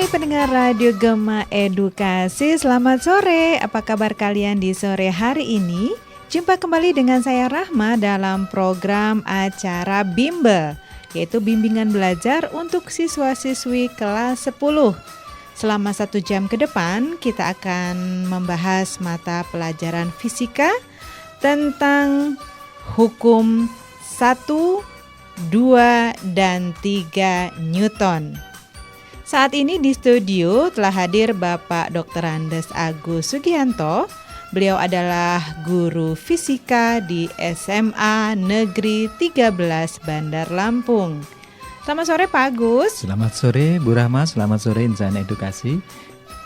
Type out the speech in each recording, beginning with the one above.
Hai pendengar Radio Gema Edukasi, selamat sore. Apa kabar kalian di sore hari ini? Jumpa kembali dengan saya Rahma dalam program acara Bimbel, yaitu bimbingan belajar untuk siswa-siswi kelas 10. Selama 1 jam ke depan, kita akan membahas mata pelajaran fisika tentang hukum 1, 2, dan 3 Newton. Saat ini di studio telah hadir Bapak Dr. Andes Agus Sugianto. Beliau adalah guru fisika di SMA Negeri 13 Bandar Lampung. Selamat sore Pak Agus. Selamat sore Bu Rahma, selamat sore insan edukasi.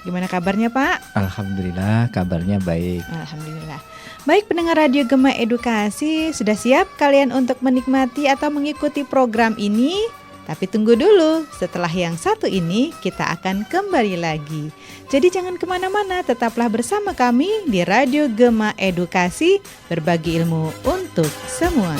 Gimana kabarnya Pak? Alhamdulillah kabarnya baik. Alhamdulillah. Baik pendengar Radio Gema Edukasi, sudah siap kalian untuk menikmati atau mengikuti program ini? Tapi tunggu dulu, setelah yang satu ini kita akan kembali lagi. Jadi jangan kemana-mana, tetaplah bersama kami di Radio Gema Edukasi, berbagi ilmu untuk semua.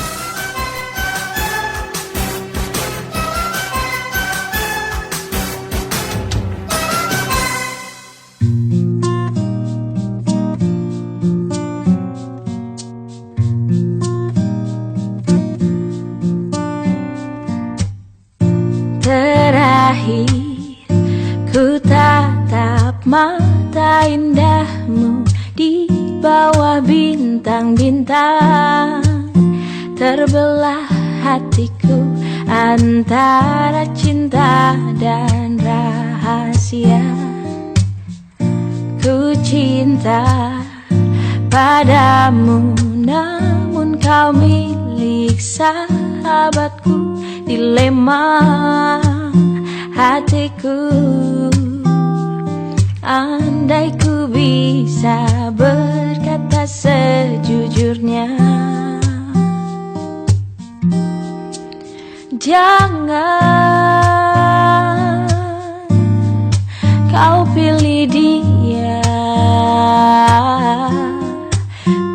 Ku tatap mata indahmu di bawah bintang-bintang. Terbelah hatiku antara cinta dan rahasia. Ku cinta padamu, namun kau milik sahabatku. Dilema hatiku, andai ku bisa berkata sejujurnya. Jangan kau pilih dia,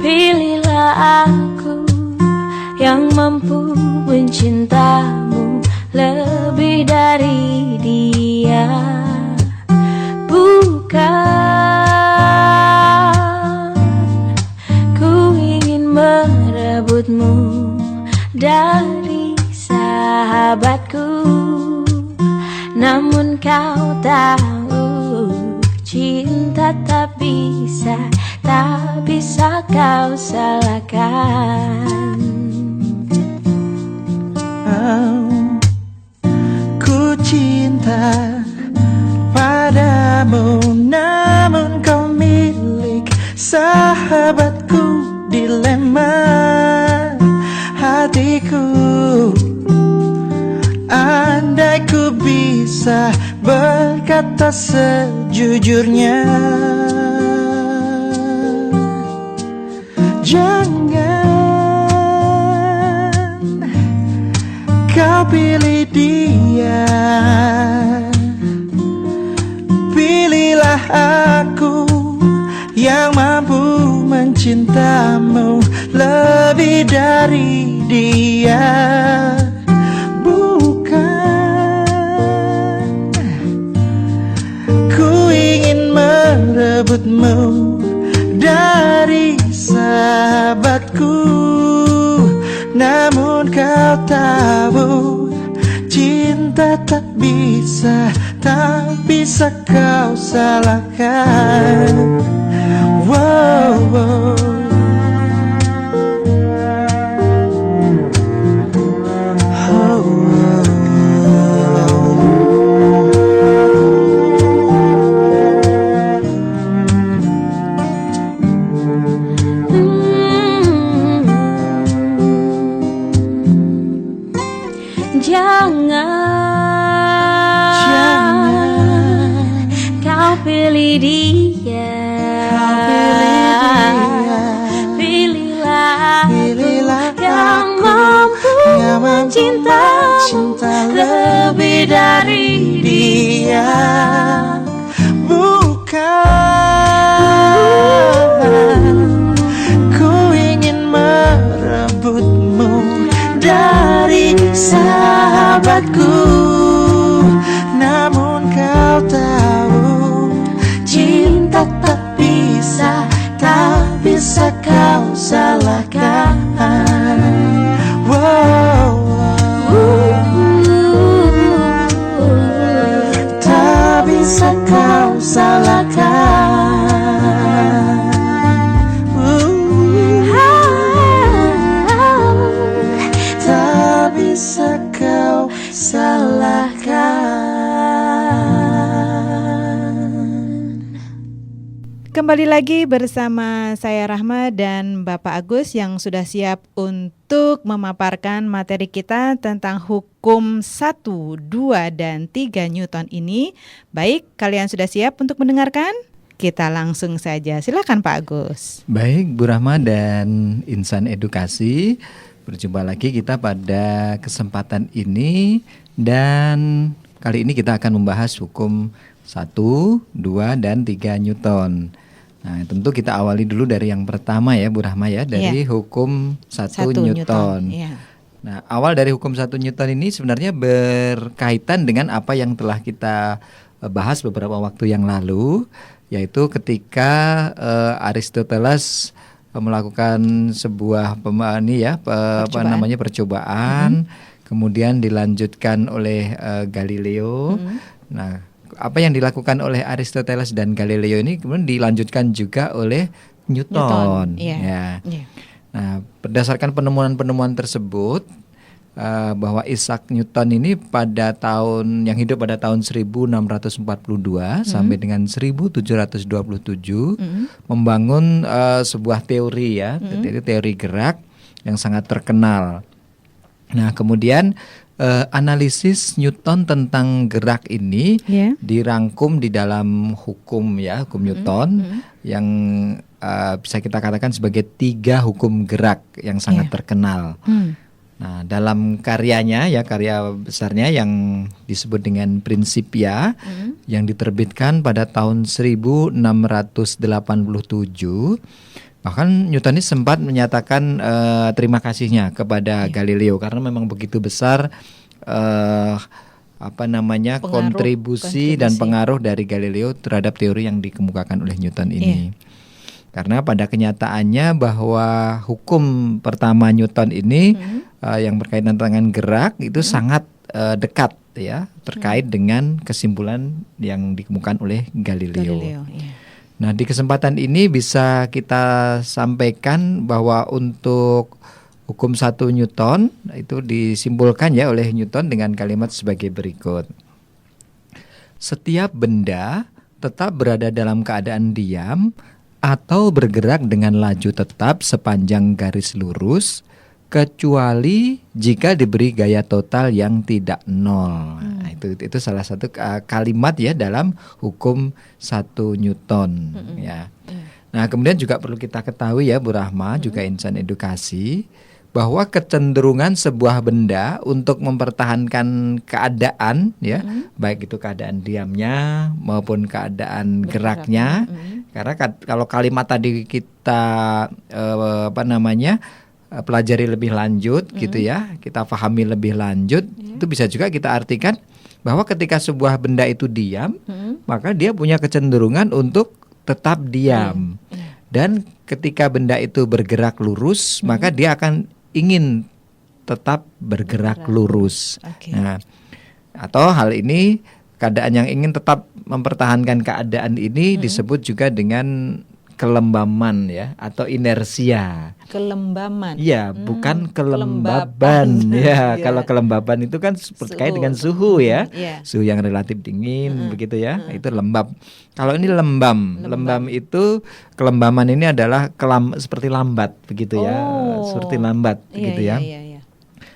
pilihlah aku yang mampu mencintamu lebih dari dia. Bukan ku ingin merebutmu dari sahabatku, namun kau tahu cinta tak bisa kau salahkan. Ku cinta padamu, namun kau milik sahabatku. Dilema hatiku, andai ku bisa berkata sejujurnya. Jangan kau pilih dia, pilihlah aku yang mampu mencintamu lebih dari dia. Bukan ku ingin merebutmu dari sahabatku, namun kau tahu cinta tak bisa kau salahkan. Wow, wow. Jangan kau pilih dia, pilihlah aku yang mampu mencintamu lebih dari dia. Bukan ku ingin merebutmu dari sahabatku, namun kau tak Kembali lagi bersama saya Rahma dan Bapak Agus yang sudah siap untuk memaparkan materi kita tentang hukum 1, 2, dan 3 Newton ini. Baik, kalian sudah siap untuk mendengarkan? Kita langsung saja, silakan Pak Agus. Baik, Bu Rahma dan Insan Edukasi, berjumpa lagi kita pada kesempatan ini. Dan kali ini kita akan membahas hukum 1, 2, dan 3 Newton. Nah, tentu kita awali dulu dari yang pertama ya Bu Rahma ya, dari hukum 1 Newton. Ya. Nah, awal dari hukum 1 Newton ini sebenarnya berkaitan dengan apa yang telah kita bahas beberapa waktu yang lalu, yaitu ketika Aristoteles melakukan sebuah percobaan, kemudian dilanjutkan oleh Galileo. Nah, apa yang dilakukan oleh Aristoteles dan Galileo ini kemudian dilanjutkan juga oleh Newton. Ya. Nah, berdasarkan penemuan-penemuan tersebut, bahwa Isaac Newton ini yang hidup pada tahun 1642 sampai dengan 1727 membangun sebuah teori ya, teori gerak yang sangat terkenal. Nah, kemudian analisis Newton tentang gerak ini dirangkum di dalam hukum Newton yang bisa kita katakan sebagai 3 hukum gerak yang sangat terkenal. Nah, dalam karyanya karya besarnya yang disebut dengan Principia yang diterbitkan pada tahun 1687. Bahkan Newton ini sempat menyatakan terima kasihnya kepada Galileo karena memang begitu besar kontribusi dan pengaruh dari Galileo terhadap teori yang dikemukakan oleh Newton ini. Karena pada kenyataannya bahwa hukum pertama Newton ini yang berkaitan dengan gerak itu sangat dekat ya terkait dengan kesimpulan yang dikemukakan oleh Galileo. Nah, di kesempatan ini bisa kita sampaikan bahwa untuk hukum 1 Newton itu disimpulkan ya oleh Newton dengan kalimat sebagai berikut. Setiap benda tetap berada dalam keadaan diam atau bergerak dengan laju tetap sepanjang garis lurus kecuali jika diberi gaya total yang tidak nol. Nah, itu salah satu kalimat ya dalam hukum 1 Newton ya. Nah, kemudian juga perlu kita ketahui ya Bu Rahma juga Insan Edukasi bahwa kecenderungan sebuah benda untuk mempertahankan keadaan ya, baik itu keadaan diamnya maupun keadaan geraknya. Karena kalau kalimat tadi kita pelajari lebih lanjut gitu ya, kita pahami lebih lanjut, itu bisa juga kita artikan bahwa ketika sebuah benda itu diam, maka dia punya kecenderungan untuk tetap diam. Dan ketika benda itu bergerak lurus, maka dia akan ingin tetap bergerak lurus. Nah, atau hal ini keadaan yang ingin tetap mempertahankan keadaan ini disebut juga dengan kelembaman ya atau inersia. Kelembaman. Iya, bukan kelembaban ya. Kalau kelembaban itu kan terkait dengan suhu ya. Suhu yang relatif dingin begitu ya. Itu lembab. Kalau ini lembam. Lembam itu kelembaman ini adalah seperti lambat begitu ya. Seperti lambat begitu ya.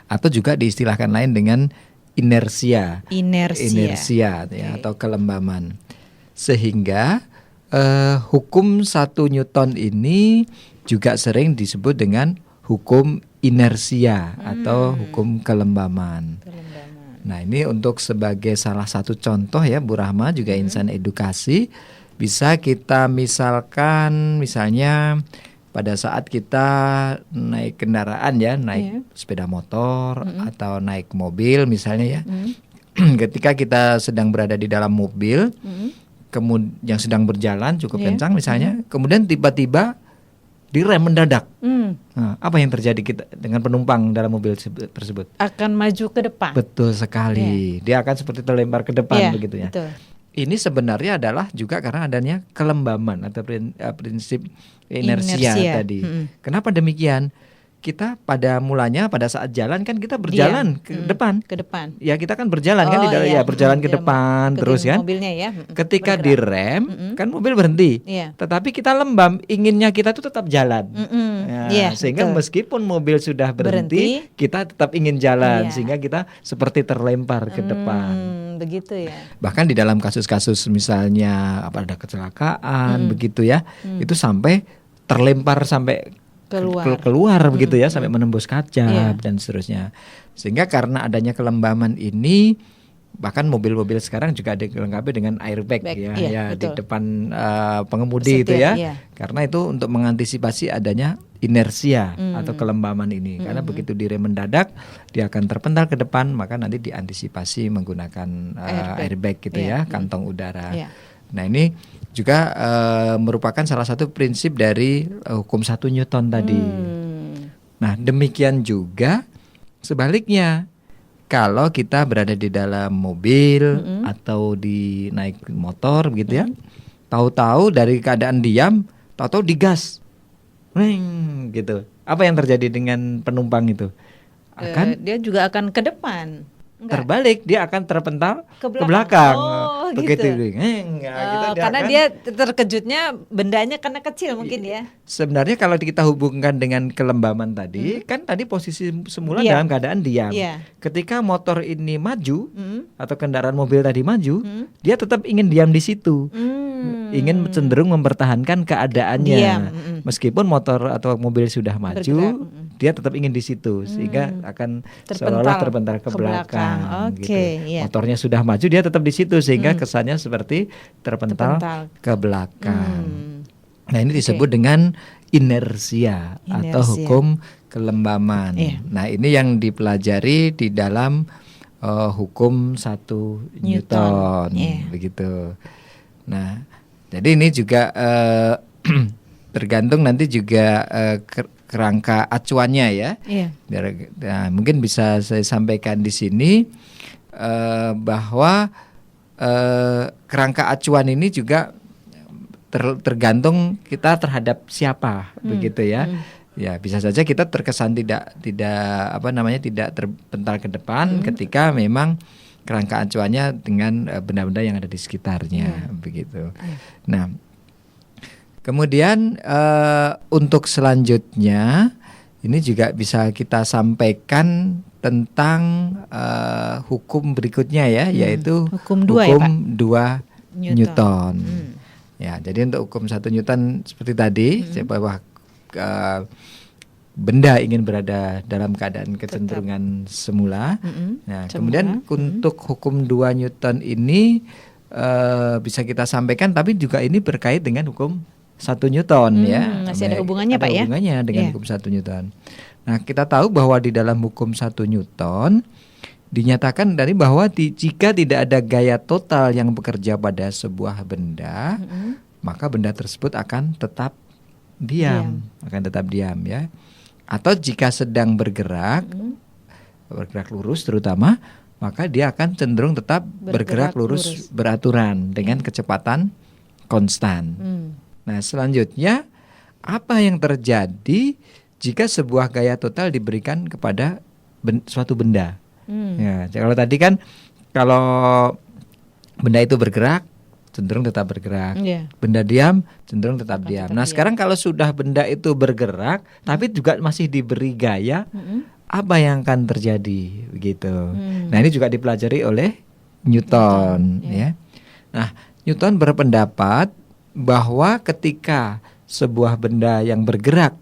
Atau juga diistilahkan lain dengan inersia ya atau kelembaman. Sehingga hukum 1 Newton ini juga sering disebut dengan hukum inersia atau hukum kelembaman. Nah, ini untuk sebagai salah satu contoh ya Bu Rahma juga Insan Edukasi, bisa kita misalnya pada saat kita naik kendaraan ya, naik sepeda motor atau naik mobil misalnya ya. Ketika kita sedang berada di dalam mobil, kemudian yang sedang berjalan cukup kencang misalnya, kemudian tiba-tiba direm mendadak. Nah, apa yang terjadi dengan penumpang dalam mobil tersebut? Akan maju ke depan. Betul sekali. Dia akan seperti terlempar ke depan begitu ya. Betul. Ini sebenarnya adalah juga karena adanya kelembaman atau prinsip inersia tadi. Kenapa demikian? kita pada mulanya pada saat jalan kan kita berjalan ke depan. Ke depan. Ya kita kan berjalan kan ya berjalan ke depan terus kan. Mobilnya ya. Ketika direm kan mobil berhenti. Iya. Tetapi kita lembam, inginnya kita tuh tetap jalan. Sehingga betul. meskipun mobil sudah berhenti, kita tetap ingin jalan sehingga kita seperti terlempar ke depan. Begitu ya. Bahkan di dalam kasus-kasus misalnya ada kecelakaan begitu ya, itu sampai terlempar sampai keluar begitu ya, sampai menembus kaca dan seterusnya. Sehingga karena adanya kelembaman ini, bahkan mobil-mobil sekarang juga dilengkapi dengan airbag di depan pengemudi itu ya. Karena itu untuk mengantisipasi adanya inersia atau kelembaman ini. Karena begitu direm mendadak, dia akan terpental ke depan, maka nanti diantisipasi menggunakan airbag gitu ya, kantong udara. Nah ini juga merupakan salah satu prinsip dari hukum 1 Newton tadi. Nah demikian juga sebaliknya, kalau kita berada di dalam mobil atau di naik motor begitu ya, tahu-tahu dari keadaan diam, tahu-tahu digas, gitu. Apa yang terjadi dengan penumpang itu? Dia juga akan ke depan. Terbalik, dia akan terpental ke belakang. Oh, begitu. gitu. Gitu Karena dia terkejutnya bendanya karena kecil mungkin ya. Sebenarnya kalau kita hubungkan dengan kelembaman tadi, kan tadi posisi semula dalam keadaan diam. Ketika motor ini maju atau kendaraan mobil tadi maju, dia tetap ingin diam di situ. Ingin cenderung mempertahankan keadaannya. Meskipun motor atau mobil sudah maju, dia tetap ingin di situ sehingga akan seolah terpental ke belakang. Gitu. Motornya sudah maju, dia tetap di situ sehingga kesannya seperti terpental ke belakang. Nah ini disebut dengan inersia atau hukum kelembaman. Nah ini yang dipelajari di dalam hukum 1 Newton. Begitu. Nah jadi ini juga tergantung nanti juga kerangka acuannya ya. Nah, mungkin bisa saya sampaikan di sini bahwa kerangka acuan ini juga tergantung kita terhadap siapa, begitu ya. Ya bisa saja kita terkesan tidak terpental ke depan ketika memang kerangka acuannya dengan benda-benda yang ada di sekitarnya, begitu. Nah. Kemudian untuk selanjutnya ini juga bisa kita sampaikan tentang hukum berikutnya ya, yaitu hukum 2 Newton. Ya, jadi untuk hukum 1 Newton seperti tadi, bahwa benda ingin berada dalam keadaan kecenderungan semula. Nah, kemudian untuk hukum 2 Newton ini bisa kita sampaikan, tapi juga ini berkait dengan hukum 1 Newton ya. Masih ada hubungannya Pak ya? Ada hubungannya dengan hukum 1 Newton. Nah kita tahu bahwa di dalam hukum 1 Newton dinyatakan dari bahwa jika tidak ada gaya total yang bekerja pada sebuah benda, maka benda tersebut akan tetap diam ya. Atau jika sedang bergerak lurus terutama, maka dia akan cenderung tetap bergerak lurus beraturan dengan kecepatan konstan. Nah selanjutnya apa yang terjadi jika sebuah gaya total diberikan kepada suatu benda? Ya, kalau tadi kan kalau benda itu bergerak cenderung tetap bergerak, benda diam cenderung tetap diam. Nah sekarang kalau sudah benda itu bergerak tapi juga masih diberi gaya, apa yang akan terjadi begitu? Nah ini juga dipelajari oleh Newton ya. Nah Newton berpendapat bahwa ketika sebuah benda yang bergerak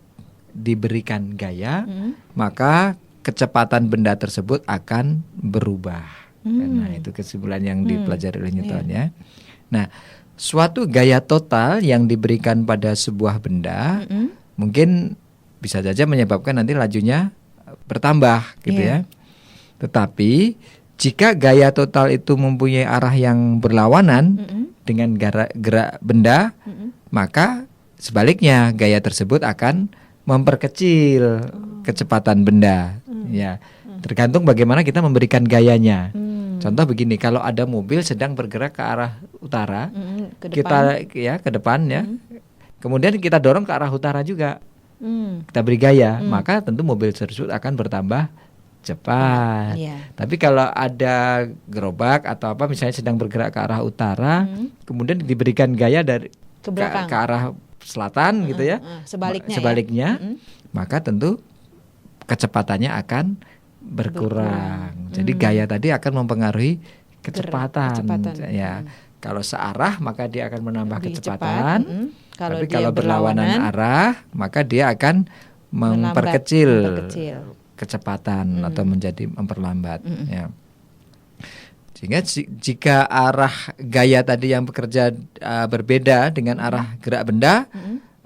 diberikan gaya, maka kecepatan benda tersebut akan berubah. Nah, itu kesimpulan yang dipelajari oleh Newton ya. Nah, suatu gaya total yang diberikan pada sebuah benda mungkin bisa saja menyebabkan nanti lajunya bertambah gitu ya. Tetapi jika gaya total itu mempunyai arah yang berlawanan dengan gerak benda, maka sebaliknya gaya tersebut akan memperkecil kecepatan benda. Ya, tergantung bagaimana kita memberikan gayanya. Contoh begini, kalau ada mobil sedang bergerak ke arah utara, ke depan ya. Kemudian kita dorong ke arah utara juga. kita beri gaya, maka tentu mobil tersebut akan bertambah cepat. Tapi kalau ada gerobak atau apa misalnya sedang bergerak ke arah utara, kemudian diberikan gaya dari ke arah selatan gitu ya, sebaliknya maka tentu kecepatannya akan berkurang. Jadi gaya tadi akan mempengaruhi kecepatan. Ya, kalau searah maka dia akan menambah kecepatan. Tapi kalau berlawanan arah maka dia akan memperkecil kecepatan atau menjadi memperlambat. Ya. Sehingga jika arah gaya tadi yang bekerja berbeda dengan arah gerak benda,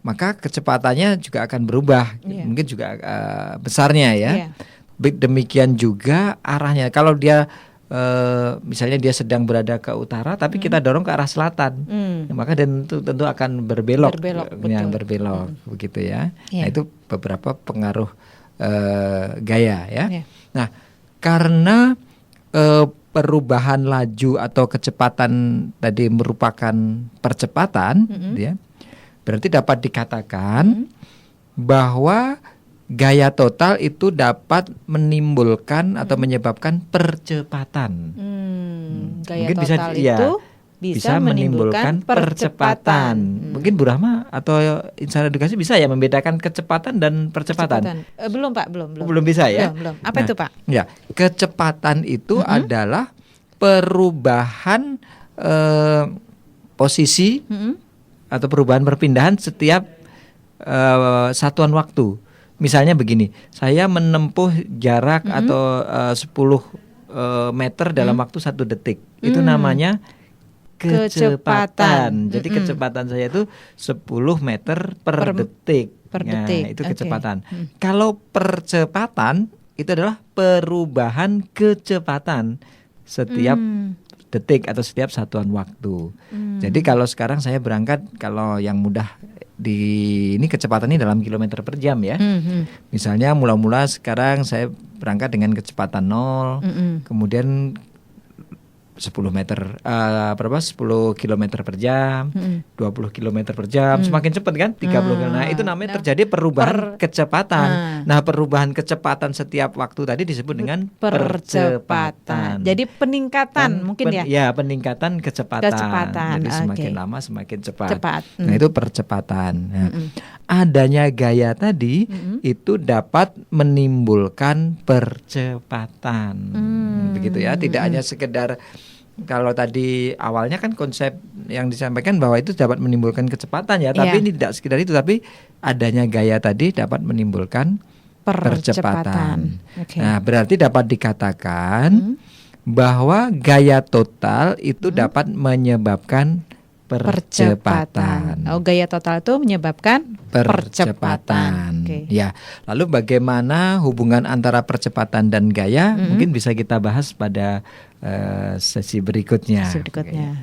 maka kecepatannya juga akan berubah, mungkin juga besarnya ya. Demikian juga arahnya. Kalau dia misalnya dia sedang berada ke utara, tapi kita dorong ke arah selatan, maka tentu akan berbelok, begitu ya. Nah itu beberapa pengaruh gaya ya. Nah karena perubahan laju atau kecepatan tadi merupakan percepatan, ya, berarti dapat dikatakan bahwa gaya total itu dapat menimbulkan atau menyebabkan percepatan. Gaya mungkin total itu bisa menimbulkan percepatan. Mungkin Bu Rahma atau insan edukasi bisa ya membedakan kecepatan dan percepatan. Belum Pak, belum. Belum bisa ya. Belum. Apa itu Pak? Ya, kecepatan itu adalah perubahan posisi atau perubahan perpindahan setiap satuan waktu. Misalnya begini, saya menempuh jarak atau 10 meter dalam waktu 1 detik. Itu namanya kecepatan. Jadi kecepatan saya itu 10 meter per detik. Nah, itu kecepatan. Kalau percepatan itu adalah perubahan kecepatan setiap detik atau setiap satuan waktu. Jadi kalau sekarang saya berangkat, kalau yang mudah ini kecepatannya dalam kilometer per jam ya. Misalnya mula-mula sekarang saya berangkat dengan kecepatan 0, kemudian 10 kilometer per jam, 20 kilometer per jam, semakin cepat kan, 30 km. Nah itu namanya terjadi perubahan kecepatan. Nah perubahan kecepatan setiap waktu tadi disebut dengan percepatan. Jadi peningkatan mungkin ya? Ya peningkatan kecepatan. Jadi semakin lama semakin cepat. Nah itu percepatan. Nah, adanya gaya tadi itu dapat menimbulkan percepatan. Begitu ya, tidak hanya sekedar kalau tadi awalnya kan konsep yang disampaikan bahwa itu dapat menimbulkan kecepatan ya, tapi ini tidak sekedar itu, tapi adanya gaya tadi dapat menimbulkan percepatan. Nah, berarti dapat dikatakan bahwa gaya total itu dapat menyebabkan percepatan. Gaya total itu menyebabkan percepatan. Ya, lalu bagaimana hubungan antara percepatan dan gaya? Mungkin bisa kita bahas pada sesi berikutnya.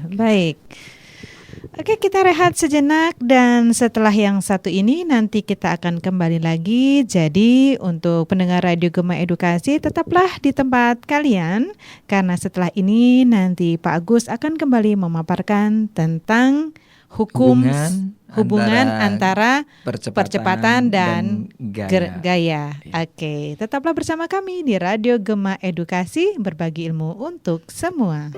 Baik. Oke, kita rehat sejenak dan setelah yang satu ini nanti kita akan kembali lagi. Jadi untuk pendengar Radio Gema Edukasi tetaplah di tempat kalian, karena setelah ini nanti Pak Agus akan kembali memaparkan tentang hubungan antara percepatan dan gaya. Oke, tetaplah bersama kami di Radio Gema Edukasi, berbagi ilmu untuk semua.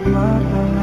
Mata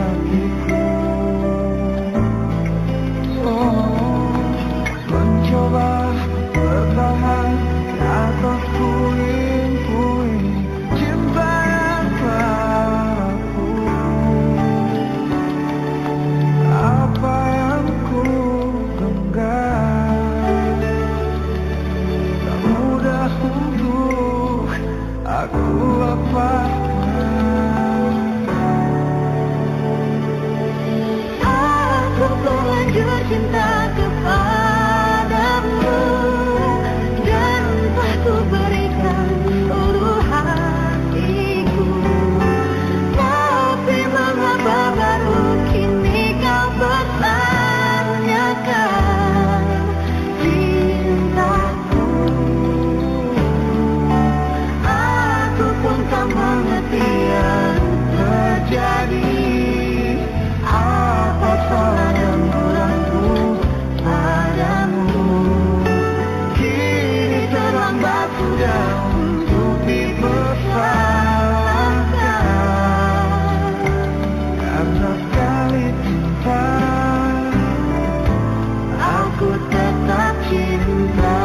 jujur cinta kepadamu, dan telah ku berikan seluruh hatiku. Tapi mengapa baru kini kau bertanyakan cintaku? Aku pun tak mengerti yang terjadi. Apa salah dan kurangku padamu? Kini terlambat sudah untuk dipersalahkan. Karena sekali cinta, aku tetap cinta.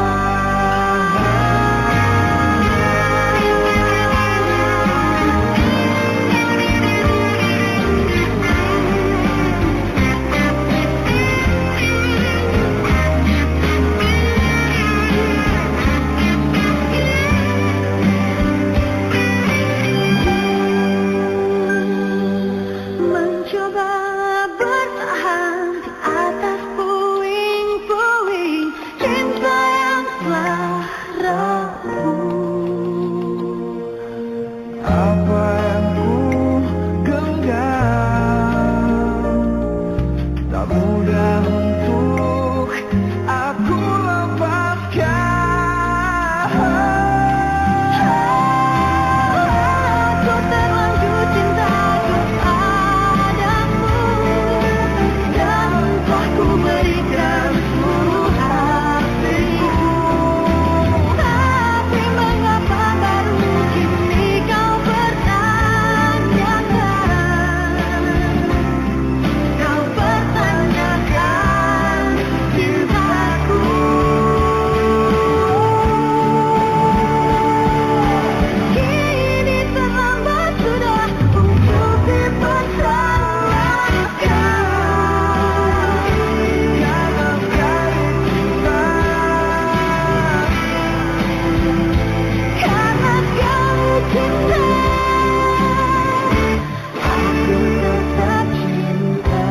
Mencoba bertahan di atas puing-puing cinta yang telah rapuh. Apa yang ku genggam tak mudah untuk aku lepaskan. Aku terlanjur cinta kepadamu, dan telah ku berikan seluruh hatiku. Tapi mengapa baru kini kau bertanyakan? Kau bertanyakan cintaku. Kini terlambat sudah untuk dipersalahkan. Karena sekali cinta, Karena sekali cinta, aku tetap cinta.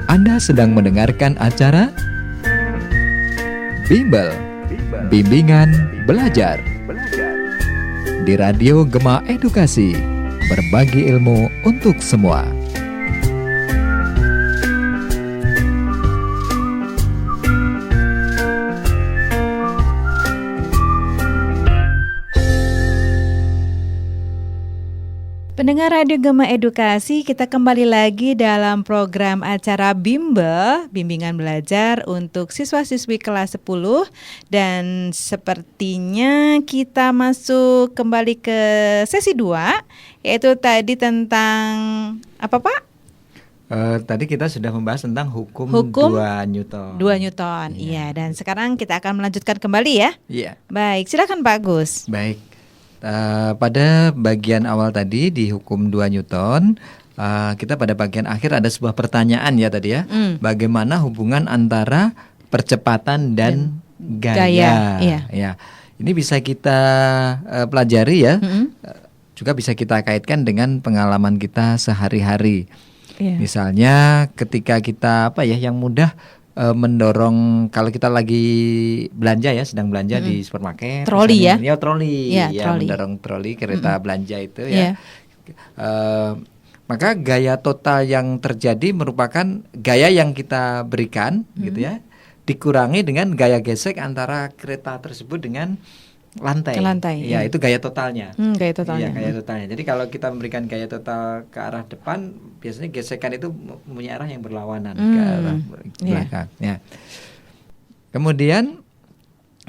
Anda sedang mendengarkan acara Bimbel, Bimbingan Belajar di Radio Gema Edukasi, berbagi ilmu untuk semua. Pendengar Radio Gema Edukasi, kita kembali lagi dalam program acara Bimbel, Bimbingan Belajar untuk siswa-siswi kelas 10. Dan sepertinya kita masuk kembali ke sesi 2, yaitu tadi tentang apa Pak? Tadi kita sudah membahas tentang hukum 2 Newton. 2 Newton, iya. Dan sekarang kita akan melanjutkan kembali ya. Iya. Baik, silakan Pak Agus. Baik. Pada bagian awal tadi di hukum 2 Newton, kita pada bagian akhir ada sebuah pertanyaan ya tadi ya. Bagaimana hubungan antara percepatan dan gaya? Iya. Ya. Ini bisa kita pelajari ya. Juga bisa kita kaitkan dengan pengalaman kita sehari-hari. Iya. Misalnya ketika kita yang mudah mendorong, kalau kita lagi belanja ya, sedang belanja di supermarket, Troli ya? Ya troli, Ya, ya troli. mendorong troli kereta belanja itu Iya. ya. Maka gaya total yang terjadi merupakan gaya yang kita berikan gitu ya, dikurangi dengan gaya gesek antara kereta tersebut dengan lantai. Ke lantai, Ya, iya. itu gaya totalnya. Gaya totalnya. Iya, gaya totalnya. Jadi kalau kita memberikan gaya total ke arah depan, biasanya gesekan itu mempunyai arah yang berlawanan ke arah belakang. Ya. Kemudian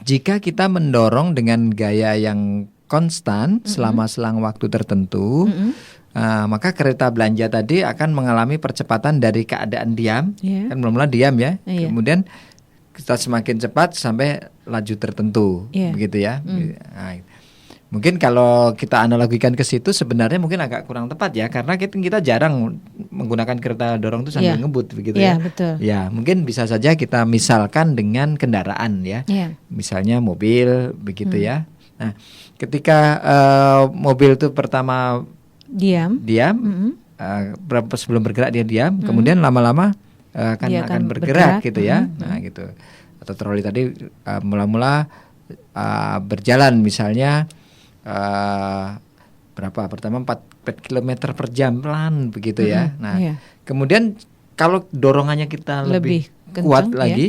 jika kita mendorong dengan gaya yang konstan selama selang waktu tertentu, maka kereta belanja tadi akan mengalami percepatan dari keadaan diam, kan mula-mula diam ya, kemudian kita semakin cepat sampai laju tertentu, begitu ya. Nah, mungkin kalau kita analogikan ke situ sebenarnya mungkin agak kurang tepat ya, karena kita jarang menggunakan kereta dorong itu sambil ngebut begitu ya. Betul. Ya, mungkin bisa saja kita misalkan dengan kendaraan ya. Misalnya mobil begitu ya. Nah, ketika mobil itu pertama Diam. diam, berapa sebelum bergerak dia diam, kemudian lama-lama Dia akan akan bergerak bergerak. gitu ya. Nah, gitu. Atau troli tadi mula-mula berjalan misalnya berapa? Pertama 4 km per jam pelan begitu ya. Nah, Iya. kemudian kalau dorongannya kita lebih kencang, kuat ya. lagi,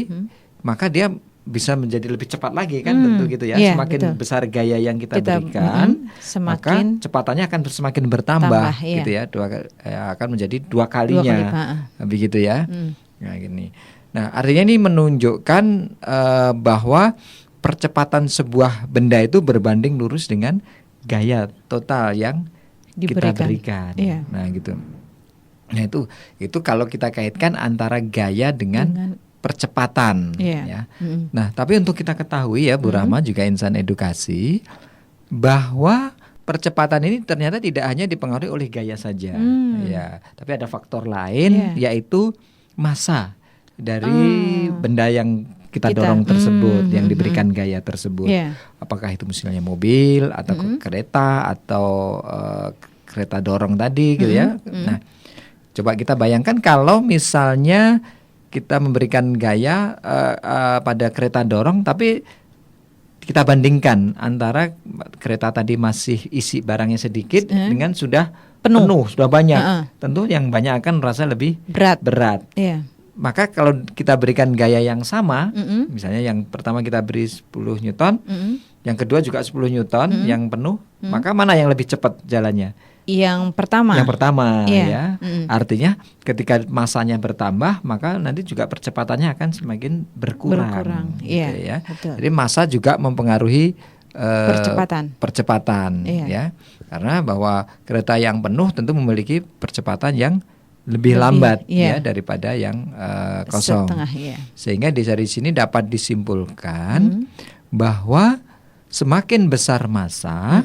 maka dia bisa menjadi lebih cepat lagi kan, tentu gitu ya. Iya, Semakin betul. besar gaya yang kita berikan, maka semakin kecepatannya akan semakin bertambah tambah, iya. gitu ya. Akan menjadi 2 kalinya. Begitu ya. Nah, gini. Nah, artinya ini menunjukkan bahwa percepatan sebuah benda itu berbanding lurus dengan gaya total yang kita berikan. Iya. Nah, gitu. Nah, itu kalau kita kaitkan antara gaya dengan percepatan Iya. ya. Nah, tapi untuk kita ketahui ya Bu Rahma juga insan edukasi bahwa percepatan ini ternyata tidak hanya dipengaruhi oleh gaya saja ya, tapi ada faktor lain yaitu massa dari benda yang kita dorong tersebut, yang diberikan gaya tersebut. Apakah itu misalnya mobil atau kereta atau kereta dorong tadi gitu ya. Nah, coba kita bayangkan kalau misalnya kita memberikan gaya pada kereta dorong, tapi kita bandingkan antara kereta tadi masih isi barangnya sedikit dengan sudah penuh, sudah banyak. Tentu yang banyak akan merasa lebih berat. Iya. Maka kalau kita berikan gaya yang sama, misalnya yang pertama kita beri 10 Newton, yang kedua juga 10 Newton, yang penuh, maka mana yang lebih cepat jalannya? Yang pertama. Yang pertama ya. Artinya ketika masanya bertambah, maka nanti juga percepatannya akan semakin berkurang. Gitu ya. Betul. Jadi massa juga mempengaruhi percepatan Iya. ya. Karena bahwa kereta yang penuh tentu memiliki percepatan yang lebih lambat ya daripada yang kosong. Setengah, iya. Sehingga dari sini dapat disimpulkan bahwa semakin besar massa,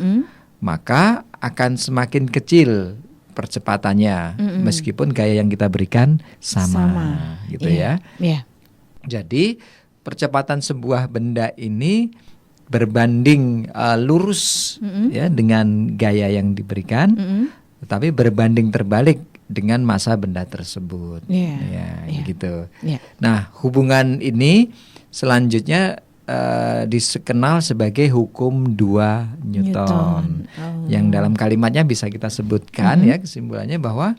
maka akan semakin kecil percepatannya, meskipun gaya yang kita berikan sama. Gitu ya. Jadi percepatan sebuah benda ini berbanding lurus ya dengan gaya yang diberikan, tetapi berbanding terbalik dengan massa benda tersebut. Gitu. Nah, hubungan ini selanjutnya dikenal sebagai hukum 2 Newton. Yang dalam kalimatnya bisa kita sebutkan ya, kesimpulannya bahwa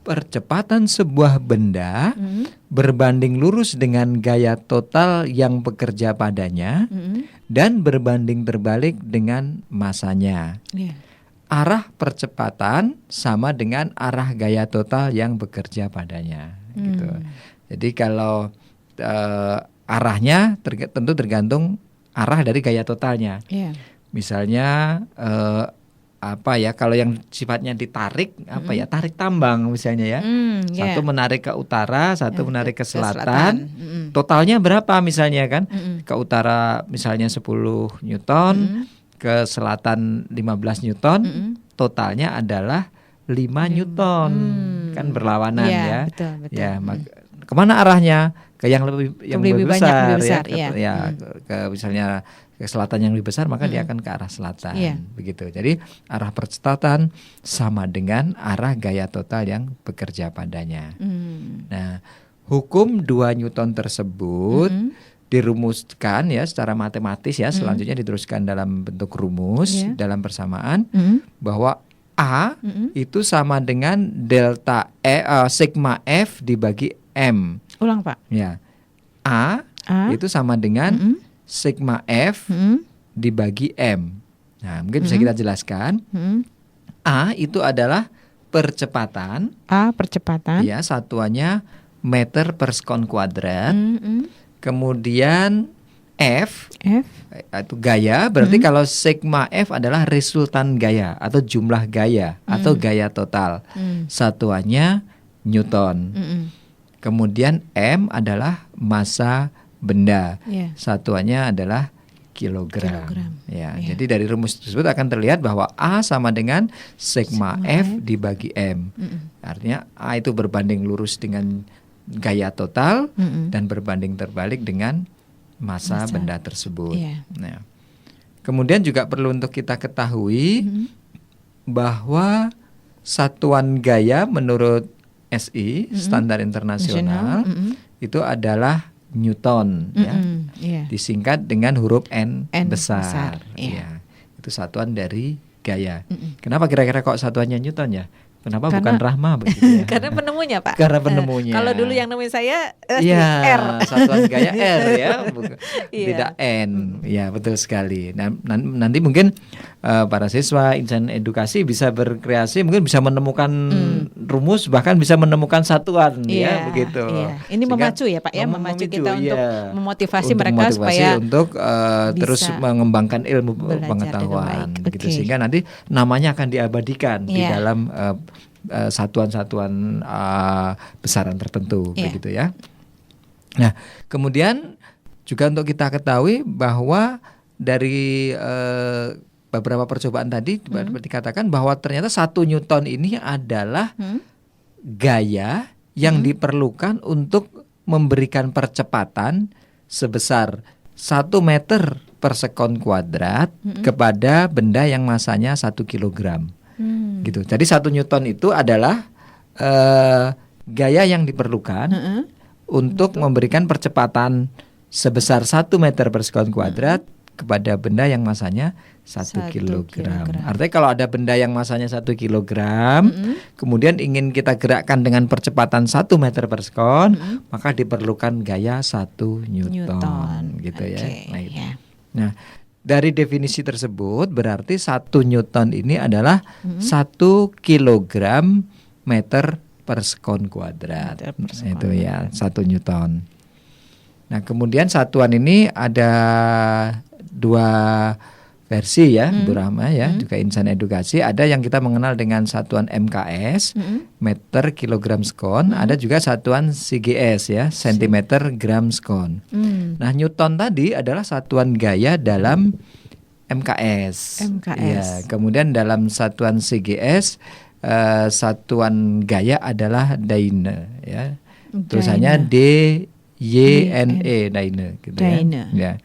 percepatan sebuah benda berbanding lurus dengan gaya total yang bekerja padanya dan berbanding terbalik dengan massanya. Arah percepatan sama dengan arah gaya total yang bekerja padanya. Gitu. Jadi kalau arahnya tentu tergantung arah dari gaya totalnya. Misalnya kalau yang sifatnya ditarik tarik tambang misalnya ya. Satu menarik ke utara, satu menarik ke selatan. Totalnya berapa misalnya kan? Ke utara misalnya 10 Newton, ke selatan 15 Newton. Totalnya adalah 5 Newton. Kan berlawanan ya. Betul. Ya, kemana arahnya? Ke yang lebih besar, ya. Ke misalnya ke selatan yang lebih besar, maka dia akan ke arah selatan. Begitu. Jadi arah percepatan sama dengan arah gaya total yang bekerja padanya. Nah, hukum 2 Newton tersebut dirumuskan ya secara matematis ya, selanjutnya diteruskan dalam bentuk rumus dalam persamaan bahwa A itu sama dengan delta sigma F dibagi M. Ulang Pak. Ya, A itu sama dengan sigma F dibagi M. Nah, mungkin bisa kita jelaskan. A itu adalah percepatan. Ya, satuannya meter per sekon kuadrat. Kemudian F itu gaya, berarti kalau sigma F adalah resultan gaya atau jumlah gaya atau gaya total. Satuannya Newton. Kemudian M adalah massa benda. Satuannya adalah kilogram. Ya, jadi dari rumus tersebut akan terlihat bahwa A sama dengan sigma F dibagi M. Artinya A itu berbanding lurus dengan gaya total dan berbanding terbalik dengan massa benda tersebut. Nah, Kemudian juga perlu untuk kita ketahui bahwa satuan gaya menurut SI, standar internasional, itu adalah Newton, ya. Iya. Disingkat dengan huruf N besar, besar. iya. Ya. Itu satuan dari gaya. Kenapa kira-kira kok satuannya Newton ya? Kenapa Karena- bukan Rahma begitu ya? Karena penemunya Pak. Karena penemunya. Kalau dulu yang nemuin saya Iya, R. satuan gaya R ya, Iya. tidak N. Ya, betul sekali. Nah, nanti mungkin para siswa insan edukasi bisa berkreasi, mungkin bisa menemukan rumus, bahkan bisa menemukan satuan, ya, Iya, begitu. iya. Ini Sehingga memacu ya Pak ya, memacu kita untuk iya. memotivasi Untuk mereka memotivasi supaya untuk terus bisa mengembangkan ilmu belajar dengan pengetahuan, baik. begitu. Oke. Sehingga nanti namanya akan diabadikan di Iya. dalam satuan-satuan besaran tertentu, Iya. begitu ya. Nah, kemudian juga untuk kita ketahui bahwa dari beberapa percobaan tadi dikatakan bahwa ternyata 1 Newton ini adalah gaya yang diperlukan untuk memberikan percepatan sebesar 1 meter per sekon kuadrat kepada benda yang masanya 1 kilogram. Gitu. Jadi 1 Newton itu adalah gaya yang diperlukan untuk memberikan percepatan sebesar 1 meter per sekon kuadrat kepada benda yang masanya 1 kilogram. Artinya kalau ada benda yang masanya 1 kilogram, kemudian ingin kita gerakkan dengan percepatan 1 meter per sekon, maka diperlukan gaya 1 Newton. Gitu ya. Oke, Nah, itu. ya. Nah, dari definisi tersebut berarti 1 Newton ini adalah 1 kilogram meter per sekon kuadrat. Meter per sekon. Itu ya 1 Newton. Nah, kemudian satuan ini ada 2 versi ya, Bu Rahma ya, juga insan edukasi. Ada yang kita mengenal dengan satuan MKS, meter kilogram sekon, ada juga satuan CGS ya, sentimeter gram sekon. Nah, Newton tadi adalah satuan gaya dalam MKS. Ya, kemudian dalam satuan CGS satuan gaya adalah dyne ya. Tulisannya DYNE, dyne gitu ya. Dyne. Ya.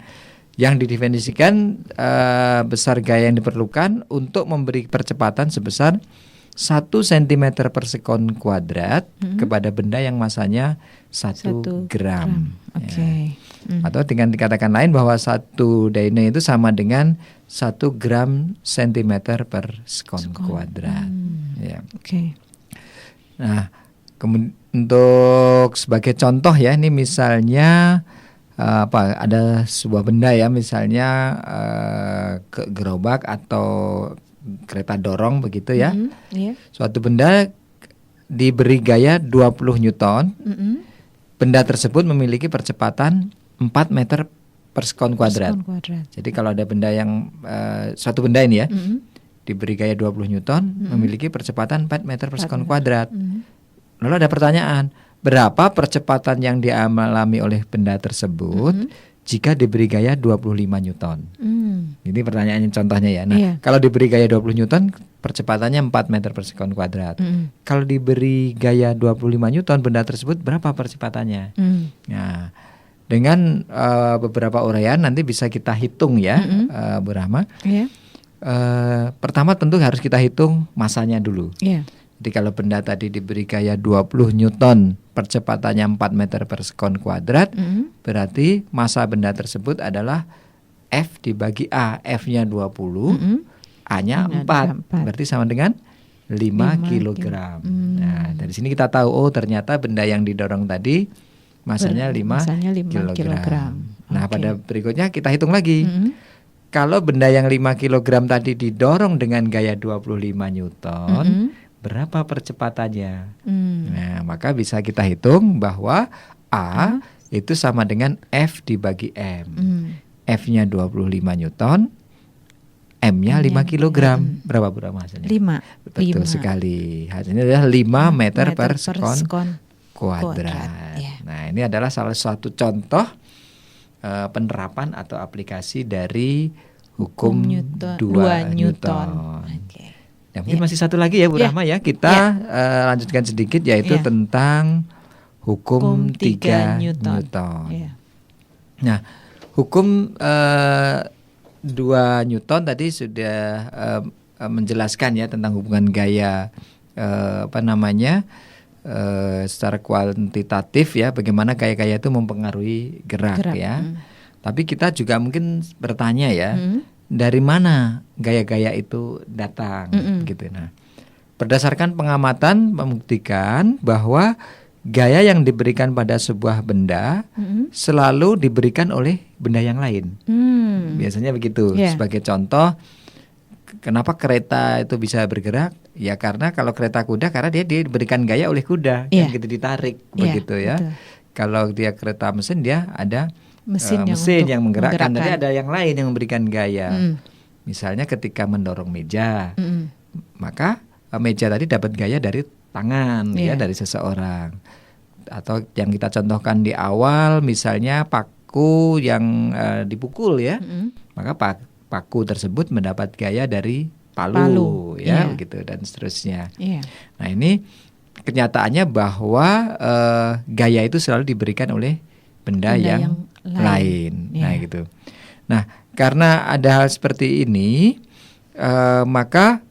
Yang didefinisikan besar gaya yang diperlukan untuk memberi percepatan sebesar 1 cm per sekon kuadrat kepada benda yang masanya 1 gram. Oke. Atau dengan dikatakan lain bahwa 1 dyne itu sama dengan 1 gram centimeter per sekon kuadrat. Ya. Oke. Nah, untuk sebagai contoh ya, ini misalnya ada sebuah benda ya, misalnya gerobak atau kereta dorong begitu ya. Iya. Suatu benda diberi gaya 20 Newton. Benda tersebut memiliki percepatan 4 meter per sekon kuadrat. Jadi kalau ada benda yang suatu benda ini ya, diberi gaya 20 Newton, memiliki percepatan 4 meter per sekon kuadrat. Lalu ada pertanyaan, berapa percepatan yang dialami oleh benda tersebut jika diberi gaya 25 Newton? Ini pertanyaannya contohnya ya. Nah, kalau diberi gaya 20 Newton, percepatannya 4 meter per sekon kuadrat. Kalau diberi gaya 25 Newton, benda tersebut berapa percepatannya? Nah, dengan beberapa uraian nanti bisa kita hitung ya, Bu Rahma. Pertama tentu harus kita hitung masanya dulu. Jadi kalau benda tadi diberi gaya 20 Newton, percepatannya 4 meter per sekon kuadrat, berarti massa benda tersebut adalah F dibagi A. F-nya 20, A-nya 4, berarti sama dengan 5 kilogram. Nah, dari sini kita tahu, oh ternyata benda yang didorong tadi massanya 5 kilogram. Nah, pada berikutnya kita hitung lagi. Kalau benda yang 5 kilogram tadi didorong dengan gaya 25 Newton, berapa percepatannya? Nah, maka bisa kita hitung bahwa A itu sama dengan F dibagi M. F-nya 25 Newton, M-nya 5 kilogram. Berapa hasilnya? 5. Betul sekali. Hasilnya adalah 5 meter per sekon kuadrat. Nah, ini adalah salah satu contoh penerapan atau aplikasi dari hukum 2 Newton. Ya, mungkin masih satu lagi ya Bu Rahma ya. Kita lanjutkan sedikit, yaitu tentang hukum 3 Newton. Nah, hukum 2 Newton tadi sudah menjelaskan ya tentang hubungan gaya secara kuantitatif ya, bagaimana gaya-gaya itu mempengaruhi gerak. Ya. Tapi kita juga mungkin bertanya ya, dari mana gaya-gaya itu datang gitu. Nah, berdasarkan pengamatan membuktikan bahwa gaya yang diberikan pada sebuah benda selalu diberikan oleh benda yang lain. Biasanya begitu. Sebagai contoh, kenapa kereta itu bisa bergerak? Ya karena kalau kereta kuda, karena dia diberikan gaya oleh kuda, yang gitu ditarik, begitu ya. Betul. Kalau dia kereta mesin, dia ada mesin yang menggerakkan. Jadi ada yang lain yang memberikan gaya. Misalnya ketika mendorong meja, maka meja tadi dapat gaya dari tangan ya, dari seseorang. Atau yang kita contohkan di awal, misalnya paku yang dipukul ya, maka paku tersebut mendapat gaya dari palu ya, gitu dan seterusnya. Nah ini kenyataannya bahwa gaya itu selalu diberikan oleh benda yang lain. Nah gitu. Nah karena ada hal seperti ini, maka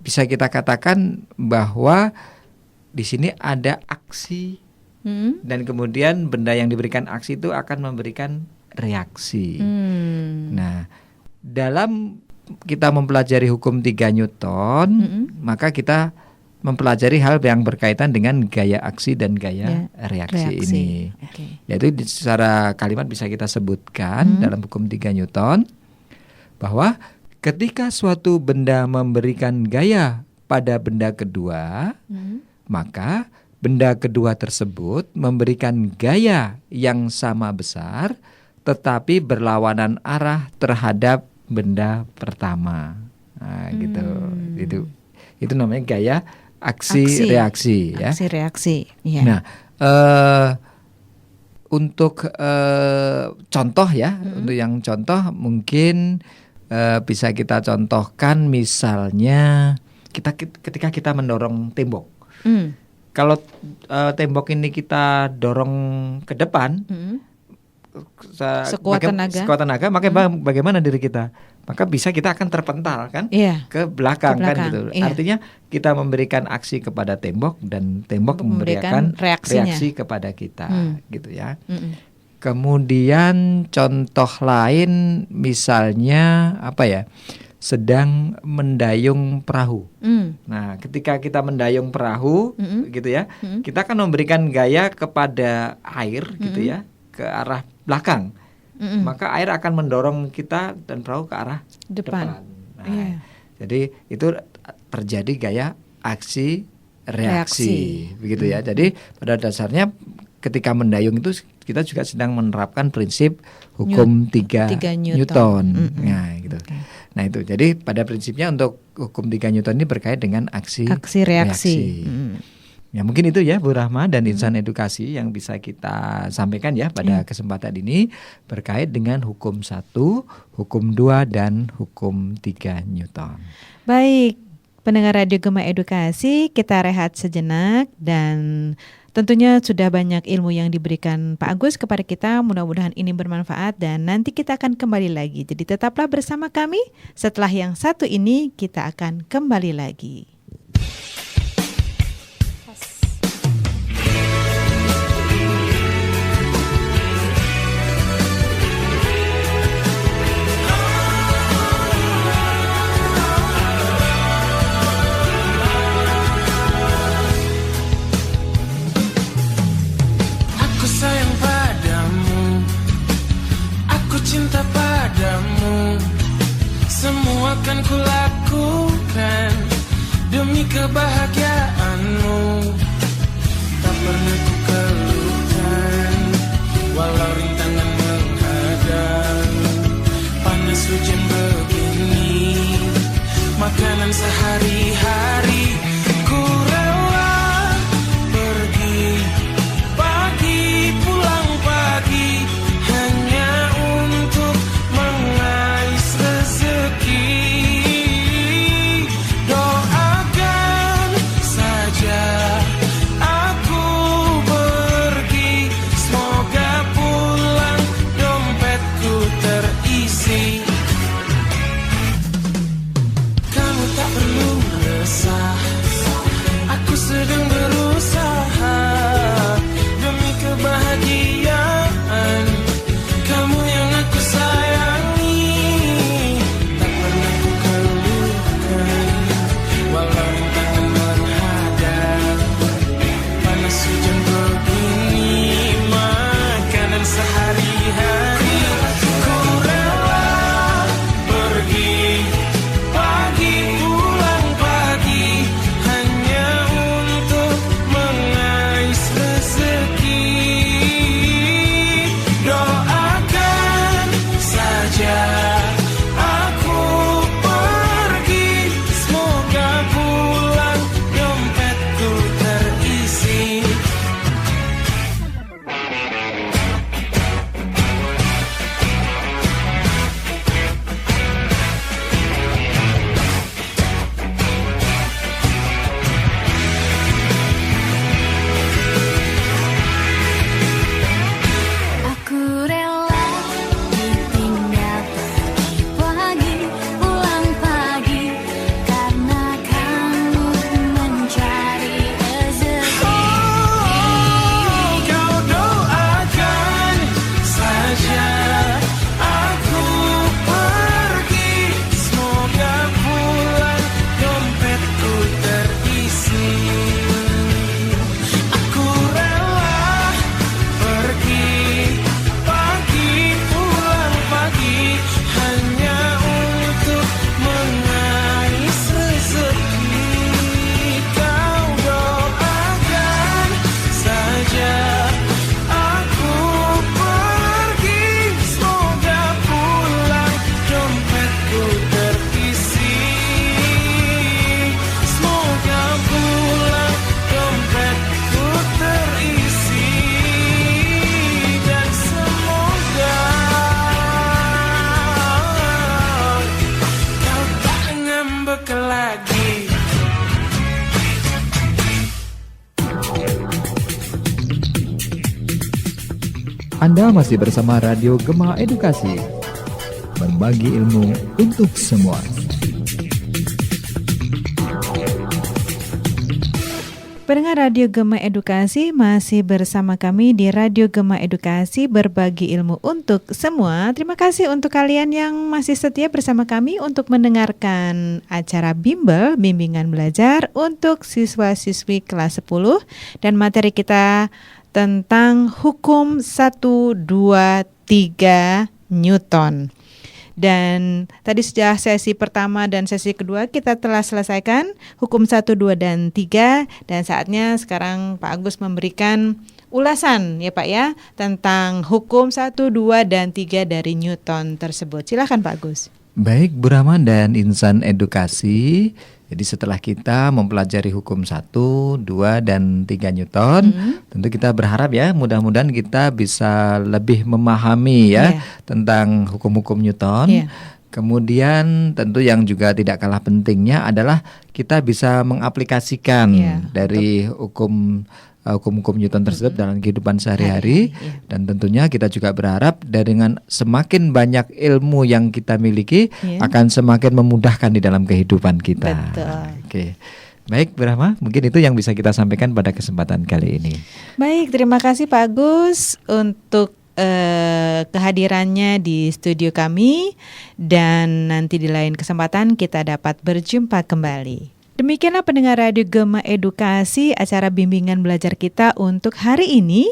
bisa kita katakan bahwa di sini ada aksi dan kemudian benda yang diberikan aksi itu akan memberikan reaksi. Nah, dalam kita mempelajari hukum 3 Newton, maka kita mempelajari hal yang berkaitan dengan gaya aksi dan gaya reaksi ini. Yaitu secara kalimat bisa kita sebutkan dalam hukum 3 Newton bahwa ketika suatu benda memberikan gaya pada benda kedua, maka benda kedua tersebut memberikan gaya yang sama besar tetapi berlawanan arah terhadap benda pertama. Nah, gitu. Itu namanya gaya aksi reaksi ya. Aksi reaksi. Ya. Nah, untuk contoh ya, untuk yang contoh mungkin bisa kita contohkan misalnya ketika kita mendorong tembok. Kalau tembok ini kita dorong ke depan, sekuat tenaga, maka bagaimana diri kita? Maka bisa kita akan terpental kan ke belakang kan gitu. Artinya kita memberikan aksi kepada tembok dan tembok memberikan reaksi kepada kita gitu ya. Kemudian contoh lain misalnya sedang mendayung perahu. Nah, ketika kita mendayung perahu gitu ya, kita akan memberikan gaya kepada air gitu ya, ke arah belakang. Maka air akan mendorong kita dan perahu ke arah depan. Nah, jadi itu terjadi gaya aksi reaksi begitu ya. Jadi pada dasarnya ketika mendayung itu kita juga sedang menerapkan prinsip hukum 3 Newton. Nah, gitu. Nah, itu. Jadi pada prinsipnya untuk hukum 3 Newton ini berkait dengan aksi reaksi. Ya, mungkin itu ya Bu Rahma dan Insan Edukasi yang bisa kita sampaikan ya pada kesempatan ini berkait dengan hukum 1, hukum 2 dan hukum 3 Newton. Baik, pendengar Radio Gema Edukasi, kita rehat sejenak dan tentunya sudah banyak ilmu yang diberikan Pak Agus kepada kita. Mudah-mudahan ini bermanfaat dan nanti kita akan kembali lagi. Jadi tetaplah bersama kami. Setelah yang satu ini kita akan kembali lagi. Cinta padamu, semua akan kulakukan demi kebahagiaanmu. Tak pernah ku keluhkan, walau rintangan menghadang. Panas hujan begini, makanan sehari-hari. Ku rela pergi pagi, pulang pagi, hanya untuk mengais rezeki. Doakan saja aku pergi, semoga pulang dompetku terisi. Anda masih bersama Radio Gema Edukasi, berbagi ilmu untuk semua. Pendengar Radio Gema Edukasi, masih bersama kami di Radio Gema Edukasi, berbagi ilmu untuk semua. Terima kasih untuk kalian yang masih setia bersama kami untuk mendengarkan acara Bimbel, Bimbingan Belajar untuk siswa-siswi kelas 10, dan materi kita tentang hukum 1, 2, 3 Newton. Dan tadi sudah sesi pertama dan sesi kedua kita telah selesaikan hukum 1, 2, dan 3. Dan saatnya sekarang Pak Agus memberikan ulasan ya Pak ya tentang hukum 1, 2, dan 3 dari Newton tersebut. Silakan Pak Agus. Baik Bu Rahma dan insan edukasi. Jadi setelah kita mempelajari hukum 1, 2, dan 3 Newton, tentu kita berharap ya mudah-mudahan kita bisa lebih memahami ya tentang hukum-hukum Newton. Kemudian tentu yang juga tidak kalah pentingnya adalah kita bisa mengaplikasikan dari hukum-hukum Newton tersebut dalam kehidupan sehari-hari. Dan tentunya kita juga berharap dengan semakin banyak ilmu yang kita miliki akan semakin memudahkan di dalam kehidupan kita. Betul. Oke. Baik, Bu Rahma, mungkin itu yang bisa kita sampaikan pada kesempatan kali ini. Baik, terima kasih Pak Agus untuk kehadirannya di studio kami, dan nanti di lain kesempatan kita dapat berjumpa kembali. Demikianlah pendengar Radio Gema Edukasi, acara bimbingan belajar kita untuk hari ini.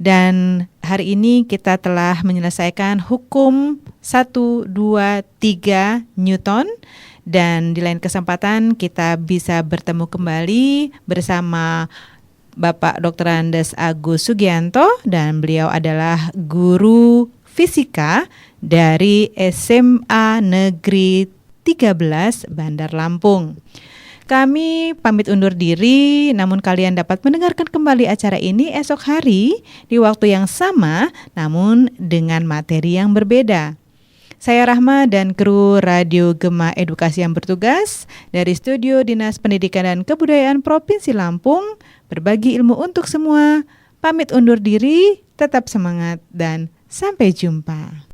Dan hari ini kita telah menyelesaikan hukum 1, 2, 3 Newton. Dan di lain kesempatan kita bisa bertemu kembali bersama Bapak Dr. Andes Agus Sugianto, dan beliau adalah guru fisika dari SMA Negeri 13 Bandar Lampung. Kami pamit undur diri, namun kalian dapat mendengarkan kembali acara ini esok hari di waktu yang sama, namun dengan materi yang berbeda. Saya Rahma dan kru Radio Gema Edukasi yang bertugas dari Studio Dinas Pendidikan dan Kebudayaan Provinsi Lampung, berbagi ilmu untuk semua. Pamit undur diri, tetap semangat dan sampai jumpa.